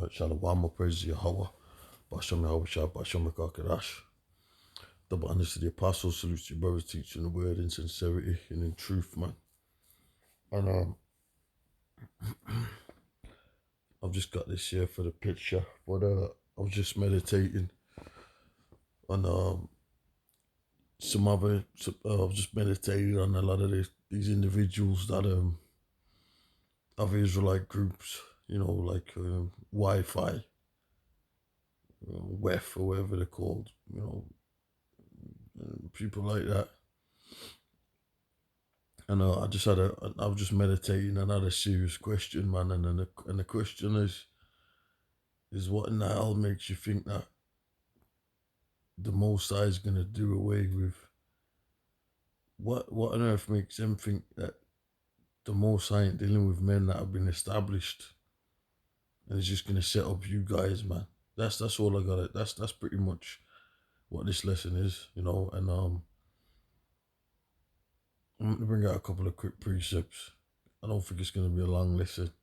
Right, Shalom, all praise Yahweh. Bashem Yahweh Shah, Bashem Kakadash. Double honors to the apostles, salute to your brothers, teaching the word in sincerity and in truth, man. And I've just got this here for the picture, but I was just meditating on I was just meditating on a lot of these individuals that have Israelite groups, like Wi-Fi, WEF or whatever they're called, people like that. And I was just meditating and had a serious question, man. And the question is what in the hell makes you think that the Most High is gonna do away with? What on earth makes them think that the Most High ain't dealing with men that have been established and is just gonna set up you guys, man? That's all I got. That's pretty much what this lesson is, And I'm gonna bring out a couple of quick precepts. I don't think it's gonna be a long lesson.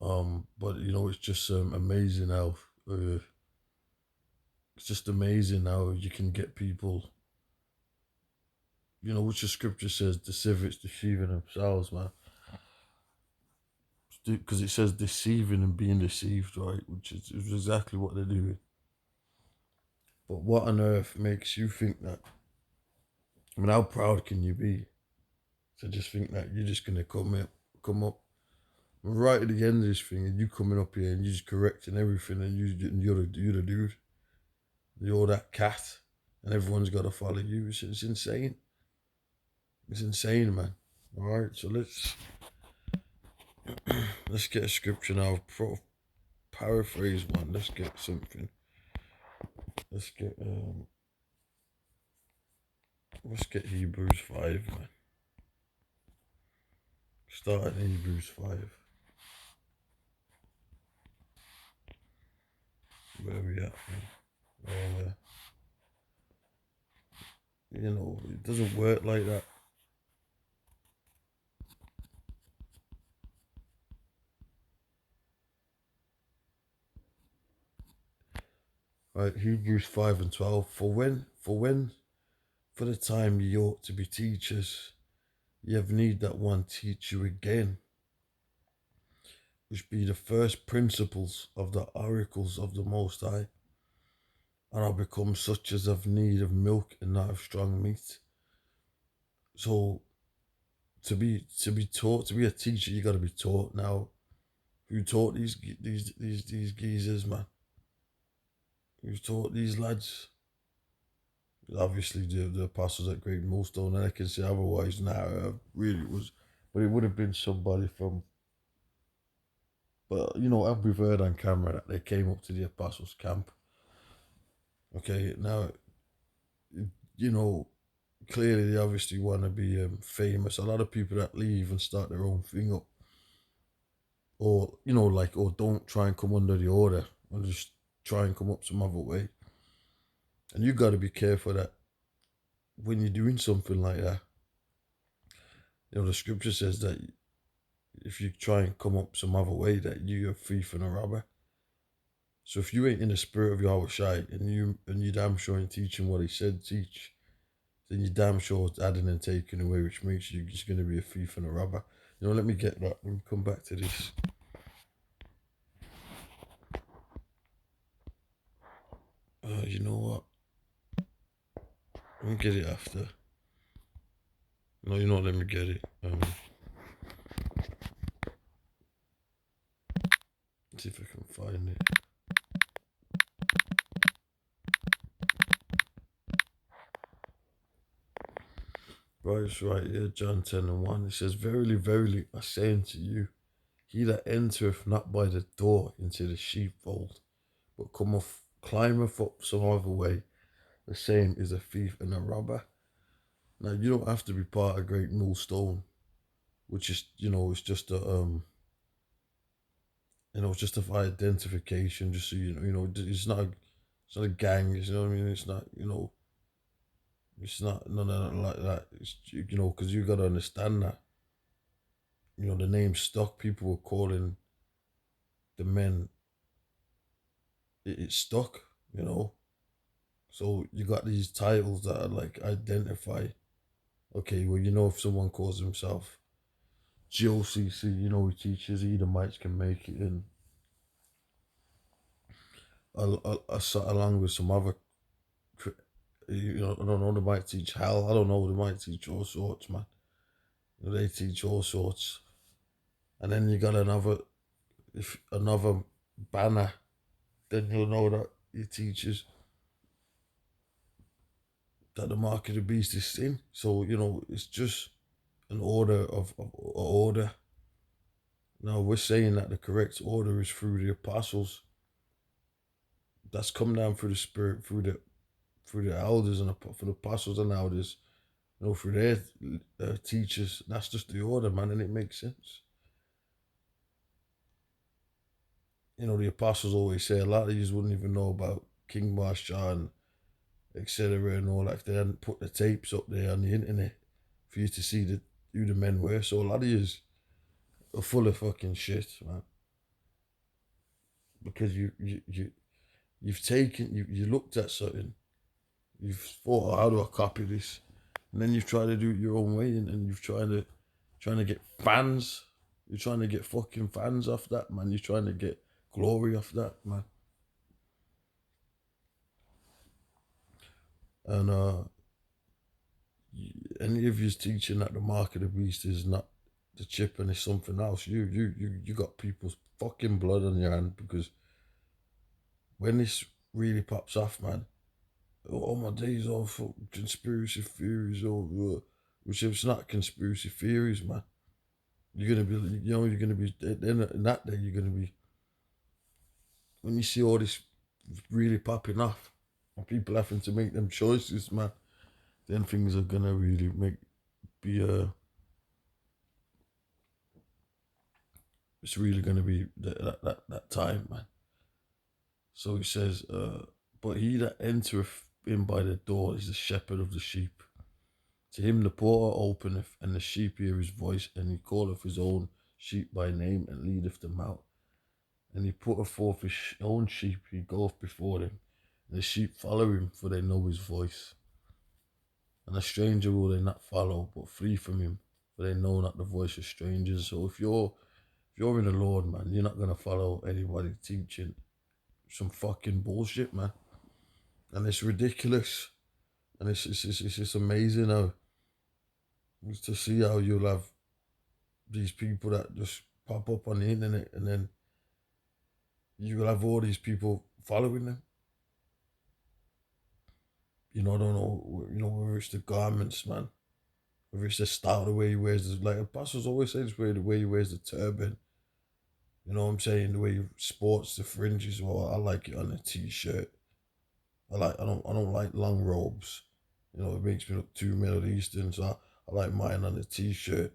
But it's just amazing how it's just amazing how you can get people, which the scripture says, deceiving themselves, man. Because it says deceiving and being deceived, right? Which is exactly what they're doing. But what on earth makes you think that? I mean, how proud can you be to just think that you're just gonna come up right at the end of this thing, and you coming up here and you just correcting everything, and you're the dude, you're that cat, and everyone's got to follow you. It's insane. It's insane, man. All right, so let's get a scripture now. Paraphrase one. Let's get something. Let's get Hebrews 5, man. Start at Hebrews 5. Where we at, man? It doesn't work like that. Right, Hebrews 5 and 12. For the time ye ought to be teachers, ye have need that one teach you again, which be the first principles of the oracles of the Most High, and are become such as have need of milk and not of strong meat. So to be taught, to be a teacher, you got to be taught. Now, who taught these geezers, man? Who taught these lads? Obviously, the apostles at Great Millstone, and I can say otherwise now. Really was, but it would have been somebody from. But we've heard on camera that they came up to the apostles' camp. Okay, now, clearly they obviously want to be famous. A lot of people that leave and start their own thing up, or or don't try and come under the order, or just try and come up some other way. And you got to be careful that when you're doing something like that, the scripture says that if you try and come up some other way, that you're a thief and a robber. So if you ain't in the spirit of Yahweh Shai and you damn sure ain't teaching what he said teach, then you damn sure it's adding and taking away, which makes you just going to be a thief and a robber. Let me get that. Let me come back to this. You know what? Let me get it after. No, let me get it. See if I can find it. Right, it's right here, John 10 and 1. It says, Verily, verily, I say unto you, he that entereth not by the door into the sheepfold, but climbeth up some other way, the same is a thief and a robber. Now, you don't have to be part of Great Millstone, which is, it's just a, it's just of identification, just so it's not a gang, you know what I mean? It's not, it's not nothing like that. It's, because you got to understand that, the name stuck. People were calling the men it's stuck, you know. So you got these titles that are like identify. Okay, well, if someone calls himself GOCC, he teaches Edomites can make it in, along with some other, I don't know, they might teach hell. I don't know, they might teach all sorts, man. They teach all sorts. And then you got another banner, then you'll know that he teaches that the mark of the beast is sin. So, it's just an order. Now, we're saying that the correct order is through the apostles. That's come down through the Spirit, through the elders and for the apostles and elders, through their teachers. That's just the order, man, and it makes sense. The apostles always say a lot of you wouldn't even know about King Marshall and etc. and all that. If they hadn't put the tapes up there on the internet for you to see who the men were. So a lot of you are full of fucking shit, man. Because you looked at something, you've thought, how do I copy this? And then you've tried to do it your own way, and you've trying to get fans. You're trying to get fucking fans off that, man. You're trying to get glory off that, man. And any of you's teaching that the mark of the beast is not the chip and it's something else, you got people's fucking blood on your hand, because when this really pops off, man, all my days off for conspiracy theories, or which if it's not conspiracy theories, man, you're gonna be, then in that day, you're gonna be, when you see all this really popping off and people having to make them choices, man, then things are gonna really be it's really gonna be that time, man. So he says, but he that entereth in by the door is the shepherd of the sheep. To him the porter openeth, and the sheep hear his voice, and he calleth his own sheep by name, and leadeth them out. And he putteth forth his own sheep, he goeth before them, and the sheep follow him, for they know his voice. And a stranger will they not follow, but flee from him, for they know not the voice of strangers. So if you're in the Lord, man, you're not gonna follow anybody teaching some fucking bullshit, man. And it's ridiculous. And it's just amazing how, to see how you'll have these people that just pop up on the internet, and then you will have all these people following them. I don't know, whether it's the garments, man, whether it's the style, the way he wears this. Like apostles always say this way, the way he wears the turban. You know what I'm saying? The way he sports the fringes. Well, I like it on a t-shirt. I don't like long robes. It makes me look too Middle Eastern, so I like mine on a t-shirt.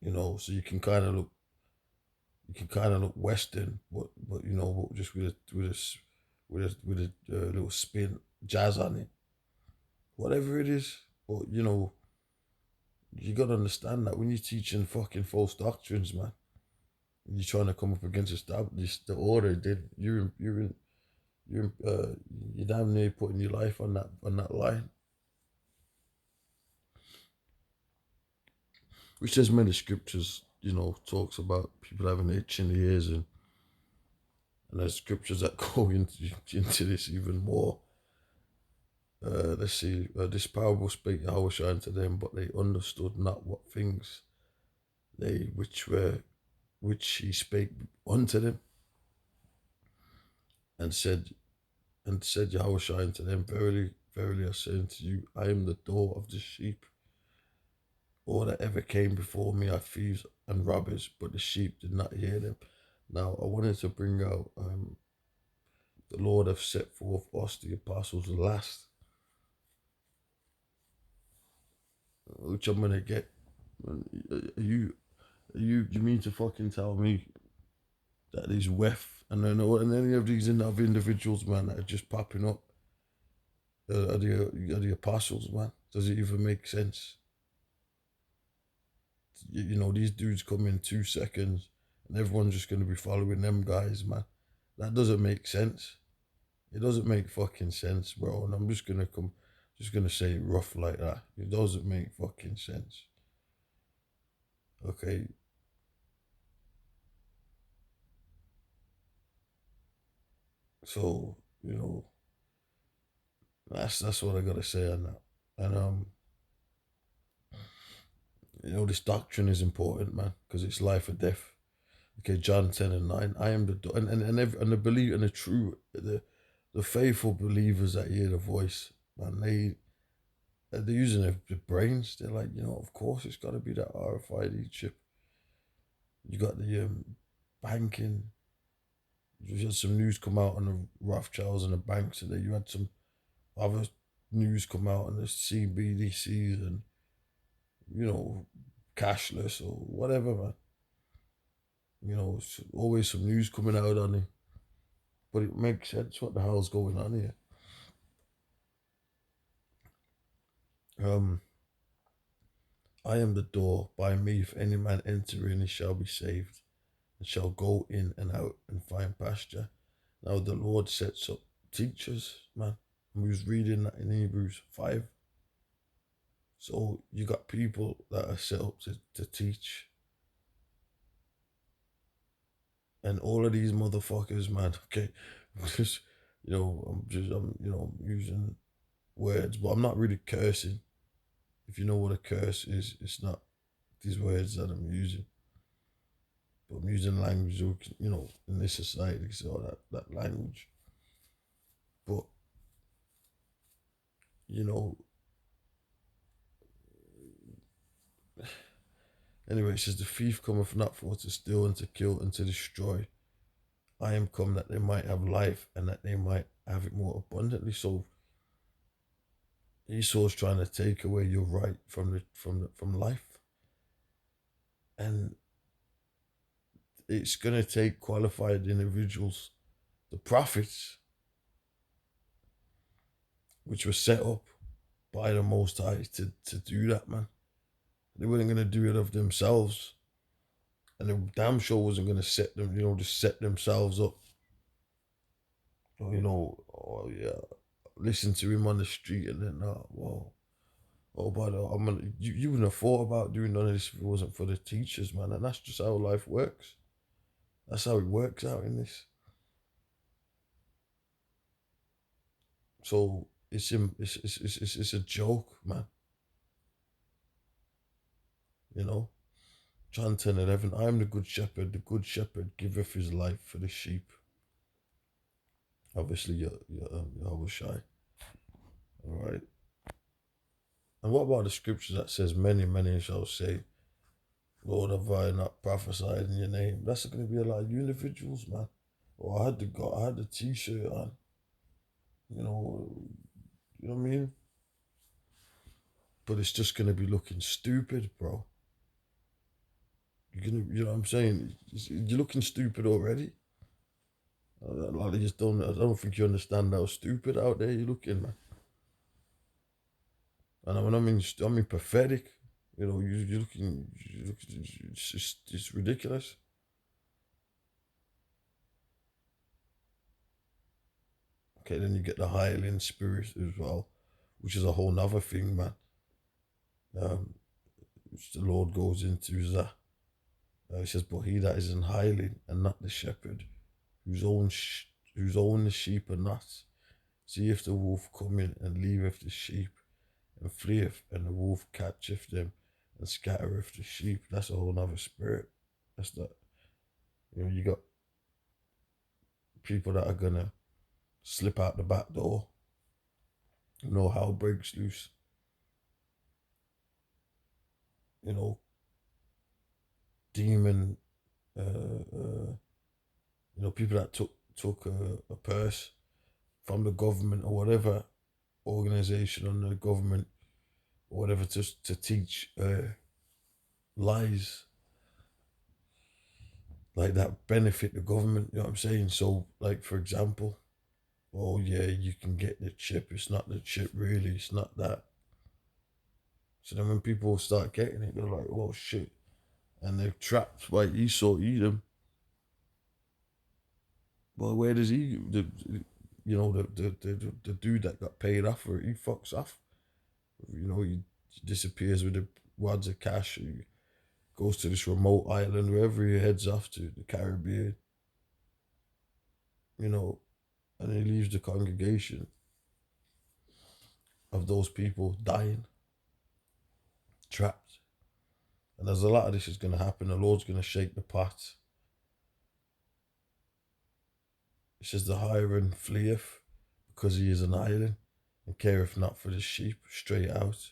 So you can kind of look Western, but just with a little spin, jazz on it, whatever it is. But you gotta understand that when you're teaching fucking false doctrines, man, and you're trying to come up against the order, then you're damn near putting your life on that line. Which there's many scriptures, talks about people having itch in the ears, and there's scriptures that go into this even more. Let's see. This parable spake Yahushua unto them, but they understood not what things which he spake unto them, and said Yahushua unto them, verily, verily, I say unto you, I am the door of the sheep. All that ever came before me are thieves and robbers, but the sheep did not hear them. Now, I wanted to bring out, the Lord have set forth us, the apostles, last, which I'm gonna get. You mean to fucking tell me that these WEF and any of these individuals, man, that are just popping up, are the apostles, man? Does it even make sense? These dudes come in 2 seconds, and everyone's just gonna be following them guys, man. That doesn't make sense. It doesn't make fucking sense, bro. And I'm just gonna say it rough like that. It doesn't make fucking sense. Okay. So, that's what I gotta say on that. And this doctrine is important, man, because it's life or death. Okay, John 10:9. I am the door, and the believe and the true the faithful believers that hear the voice, man, they're using their brains. They're like, of course it's got to be that RFID chip. You got the banking. You had some news come out on the Rothschilds and the banks today. You had some other news come out on the CBDCs and you know cashless or whatever, man. Always some news coming out on it, but it makes sense what the hell's going on here. Um, I am the door. By me, if any man enter in, he shall be saved, and shall go in and out and find pasture. Now the Lord sets up teachers, man. We was reading that in Hebrews 5. So you got people that are set up to teach. And all of these motherfuckers, man, okay, just, I'm using words, but I'm not really cursing. If you know what a curse is, it's not these words that I'm using. But I'm using language, in this society, so that language. But, you know, anyway, it says, the thief cometh not for to steal and to kill and to destroy. I am come that they might have life and that they might have it more abundantly. So Esau's trying to take away your right from life. And it's gonna take qualified individuals, the prophets, which were set up by the Most High to do that, man. They weren't gonna do it of themselves. And the damn sure wasn't gonna set them, just set themselves up. Oh yeah, listen to him on the street and then well, oh but you wouldn't have thought about doing none of this if it wasn't for the teachers, man. And that's just how life works. That's how it works out in this. So it's a joke, man. You know, John 10:11. I am the good shepherd. The good shepherd giveth his life for the sheep. Obviously, you're shy. All right. And what about the scripture that says, "Many, many shall say, Lord, have I not prophesied in your name?" That's going to be a lot of individuals, man. Or I had the T-shirt on. You know, you know what I mean. But it's just going to be looking stupid, bro. You know what I'm saying? You're looking stupid already. I just don't. I don't think you understand how stupid out there you're looking, man. And when I mean pathetic. You're looking. It's ridiculous. Okay, then you get the Highland spirit as well, which is a whole nother thing, man. Which the Lord goes into is that. He says, "But he that is an hireling and not the shepherd, whose own the sheep are not, seeth the wolf coming and leaveth the sheep, and fleeth, and the wolf catcheth them, and scattereth the sheep." That's a whole nother spirit. That's that. You got people that are gonna slip out the back door. Hell breaks loose. You know, demon. People that took a purse from the government or whatever organization on the government or whatever to teach lies like that benefit the government. You know what I'm saying? So, like for example, oh yeah, you can get the chip. It's not the chip, really. It's not that. So then when people start getting it, they're like, "Oh shit," and they're trapped by Esau Edom. But where does he, the dude that got paid off for it, he fucks off. He disappears with the wads of cash. He goes to this remote island, wherever he heads off to, the Caribbean, you know, and he leaves the congregation of those people dying, trapped. And there's a lot of this is going to happen. The Lord's going to shake the pot. It says the hireling fleeth because he is an hireling and careth not for the sheep, straight out.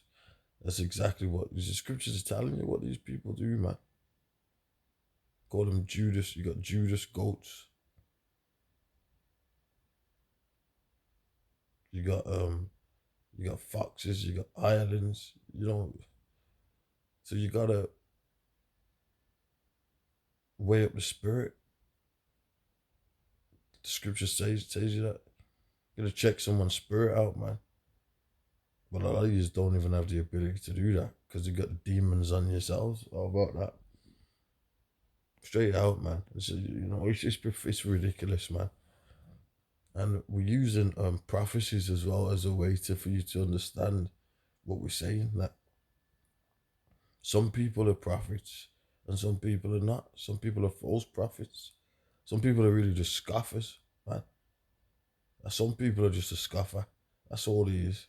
That's exactly what the scriptures are telling you what these people do, man. Call them Judas. You got Judas goats. You got foxes, you got islands, so you gotta weigh up the spirit. The scripture tells you that. You gotta check someone's spirit out, man. But a lot of you don't even have the ability to do that because you got demons on yourselves. How about that? Straight out, man. It's ridiculous, man. And we're using prophecies as well as a way for you to understand what we're saying. That some people are prophets and some people are not. Some people are false prophets. Some people are really just scoffers, man. And some people are just a scoffer. That's all he is.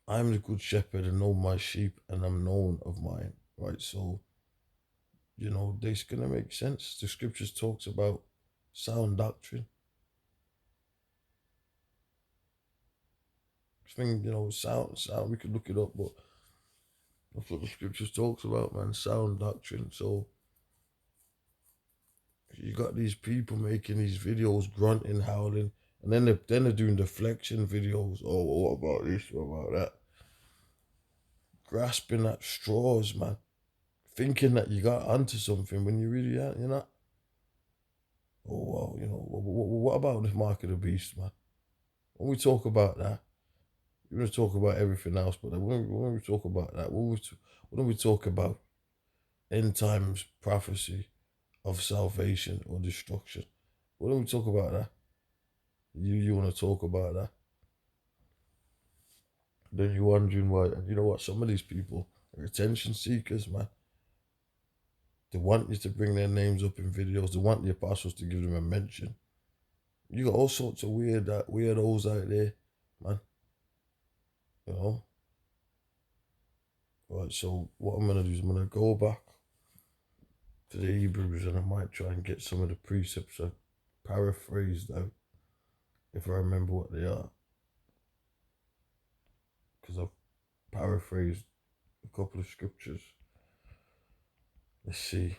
I'm the good shepherd and know my sheep and I'm known of mine, right? So, this gonna make sense. The scriptures talks about sound doctrine. I think, sound, we could look it up, but that's what the scriptures talks about, man, sound doctrine. So, you got these people making these videos, grunting, howling, and then they're doing deflection videos. Oh, what about this? What about that? Grasping at straws, man. Thinking that you got onto something when you really aren't. You're not. Oh, well, what about the mark of the beast, man? When we talk about that, we're going to talk about everything else, but when we talk about that, when we talk about end times prophecy of salvation or destruction, when we talk about that, you want to talk about that, then you're wondering why. And you know what? Some of these people are attention seekers, man. They want you to bring their names up in videos. They want the apostles to give them a mention. You got all sorts of weirdos out there, man. You know? Right, so what I'm going to do is I'm going to go back to the Hebrews and I might try and get some of the precepts paraphrased out if I remember what they are. Because I've paraphrased a couple of scriptures. Let's see.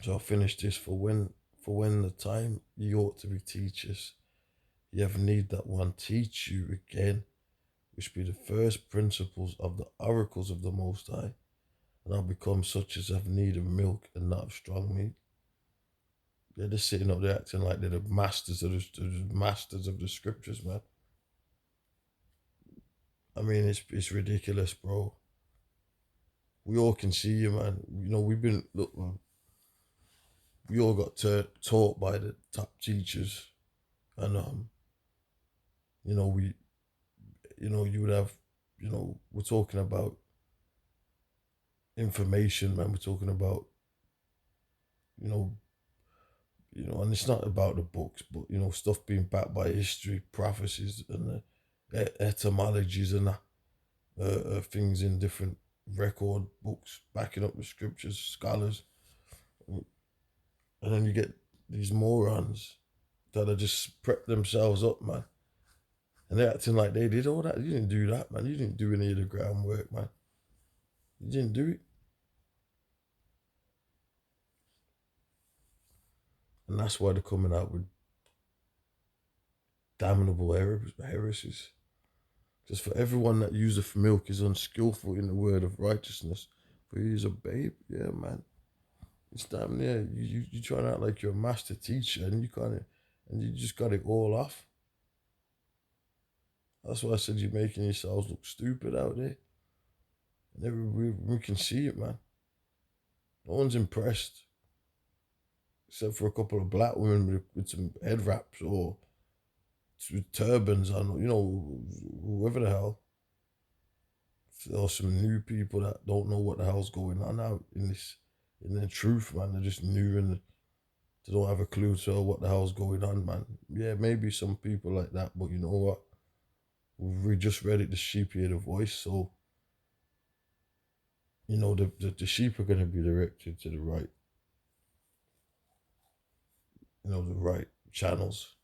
So I'll finish this. For when the time ye ought to be teachers, ye have need that one teach you again, which be the first principles of the oracles of the Most High, and I'll become such as have need of milk and not of strong meat. They're just sitting up there acting like they're the masters of the scriptures, man. I mean, it's ridiculous, bro. We all can see you, man. Look, man. We all got taught by the top teachers, and we, you would have, we're talking about information, man. We're talking about, you know, and it's not about the books, but stuff being backed by history, prophecies, and etymologies and things in different record books backing up the scriptures, scholars, and then you get these morons that are just prep themselves up, man, and they're acting like they did all that. You didn't do that, man. You didn't do any of the groundwork, man. You didn't do it, and that's why they're coming out with damnable heresies. Just for everyone that useth milk is unskillful in the word of righteousness, for he is a babe. Yeah, man. It's damn near you trying to act like you're a master teacher and you kind of and you just got it all off. That's why I said you're making yourselves look stupid out there. And we can see it, man. No one's impressed except for a couple of black women with some head wraps or with turbans on, whoever the hell. Or some new people that don't know what the hell's going on out in the truth, man. They're just new and they don't have a clue to what the hell's going on, man. Yeah, maybe some people like that, but you know what? We just read it, the sheep hear the voice, so the sheep are gonna be directed to the right, the right channels,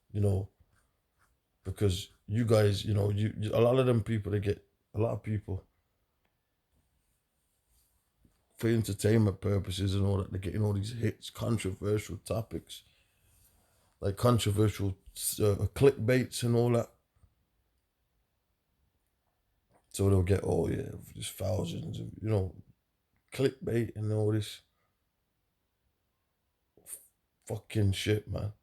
because you guys, a lot of them people a lot of people for entertainment purposes and all that, they're getting all these hits, controversial topics, like controversial clickbaits and all that. So they'll get, oh yeah, just thousands of, clickbait and all this fucking shit, man.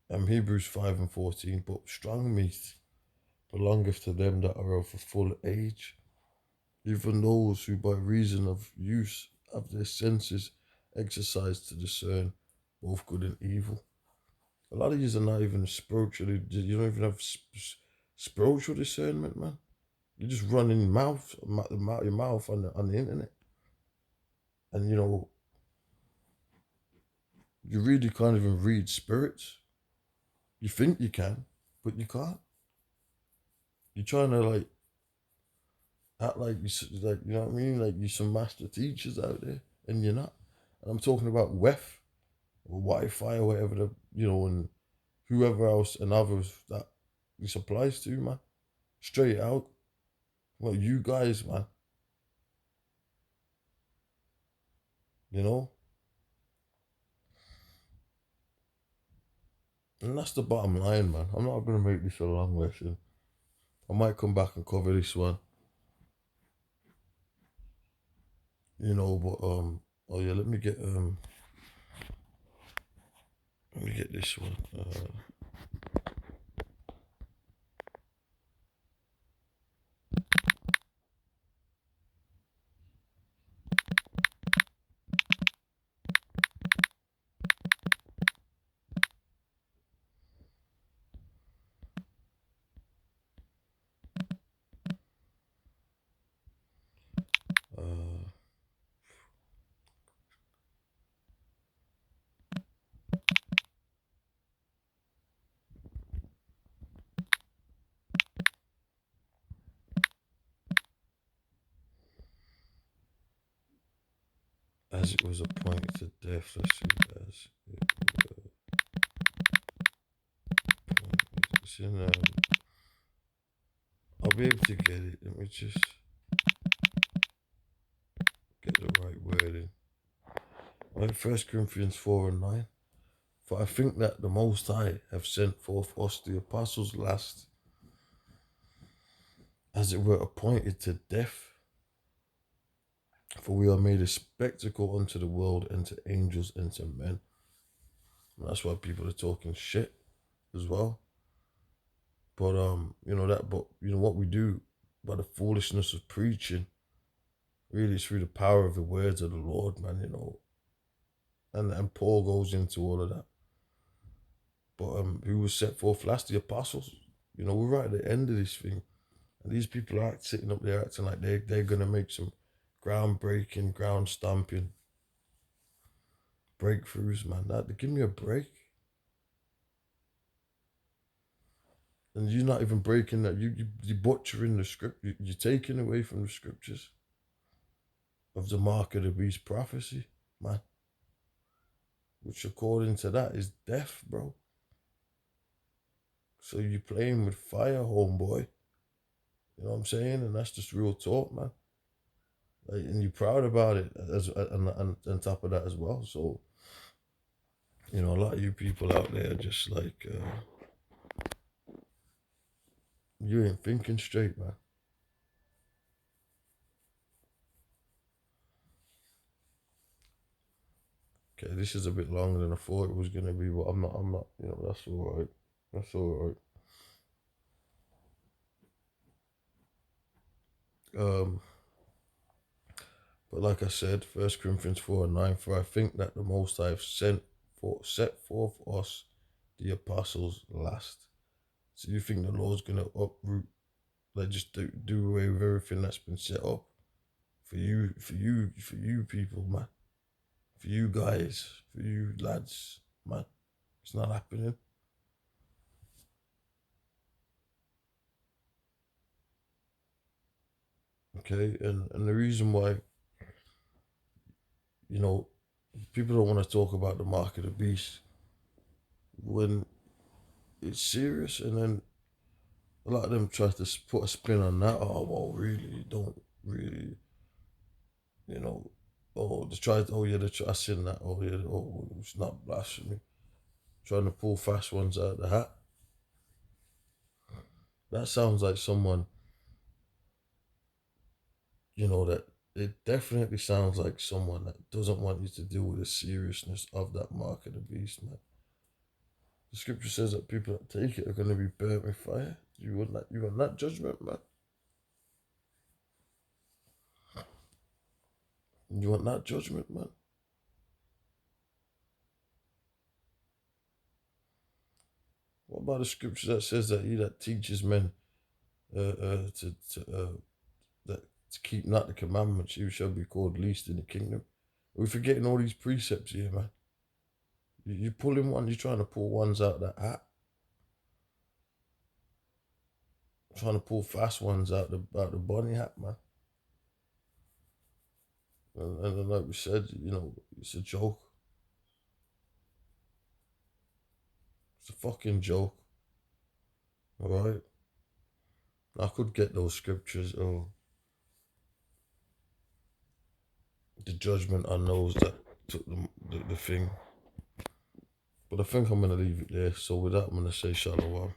Hebrews 5 and 14, but strong meat belongeth to them that are of a full age, even those who by reason of use of their senses exercise to discern both good and evil. A lot of you are not even spiritually, you don't even have spiritual discernment, man. You're just running your mouth on the internet. And you really can't even read spirits. You think you can, but you can't. You're trying to act like you know what I mean? Like you're some master teachers out there, and you're not. And I'm talking about WEF or Wi-Fi or whatever and whoever else and others that this applies to, man. Straight out. Well, you guys, man. You know? And that's the bottom line, man. I'm not gonna make this a long lesson. I might come back and cover this one. But oh yeah, let me get this one. Uh, as it was appointed to death, let's see, as it's in, I'll be able to get it. Let me just get the right wording. Right, 1 Corinthians 4 and 9. For I think that the Most High have sent forth us, the apostles, last, as it were appointed to death. For we are made a spectacle unto the world and to angels and to men. And that's why people are talking shit as well. But what we do by the foolishness of preaching, really it's through the power of the words of the Lord, man, And Paul goes into all of that. But who was set forth last? The apostles. We're right at the end of this thing. And these people are sitting up there acting like they're gonna make some groundbreaking, ground stomping breakthroughs, man. Give me a break. And you're not even breaking that. You're butchering the script. You're taking away from the scriptures of the mark of the beast prophecy, man. Which according to that is death, bro. So you're playing with fire, homeboy. You know what I'm saying? And that's just real talk, man. And you're proud about it and on top of that as well. So, a lot of you people out there just like, you ain't thinking straight, man. Okay, this is a bit longer than I thought it was gonna be, but I'm not, that's all right. That's all right. Um, but like I said, First Corinthians 4:9, for I think that the Most High have set forth us, the apostles, last. So you think the Lord's gonna uproot, like just do away with everything that's been set up for you people, man, for you guys, for you lads, man. It's not happening. Okay, and the reason why, you know, people don't want to talk about the mark of the beast when it's serious, and then a lot of them try to put a spin on that. Oh, well, really, don't really, you know. Oh, they tried. Oh, yeah, they try saying that. Oh, yeah. Oh, it's not blasphemy. Trying to pull fast ones out of the hat. That sounds like someone, that it definitely sounds like someone that doesn't want you to deal with the seriousness of that mark of the beast, man. The scripture says that people that take it are going to be burnt with fire. You want that judgment, man. You want that judgment, man. What about the scripture that says that he that teaches men to keep not the commandments, he shall be called least in the kingdom? We're forgetting all these precepts here, man. You're pulling one, you're trying to pull ones out of that hat, trying to pull fast ones out the bunny hat, man. And like we said, it's a joke. It's a fucking joke. All right. I could get those scriptures or the judgment on those that took the thing. But I think I'm going to leave it there. So with that, I'm going to say shalom.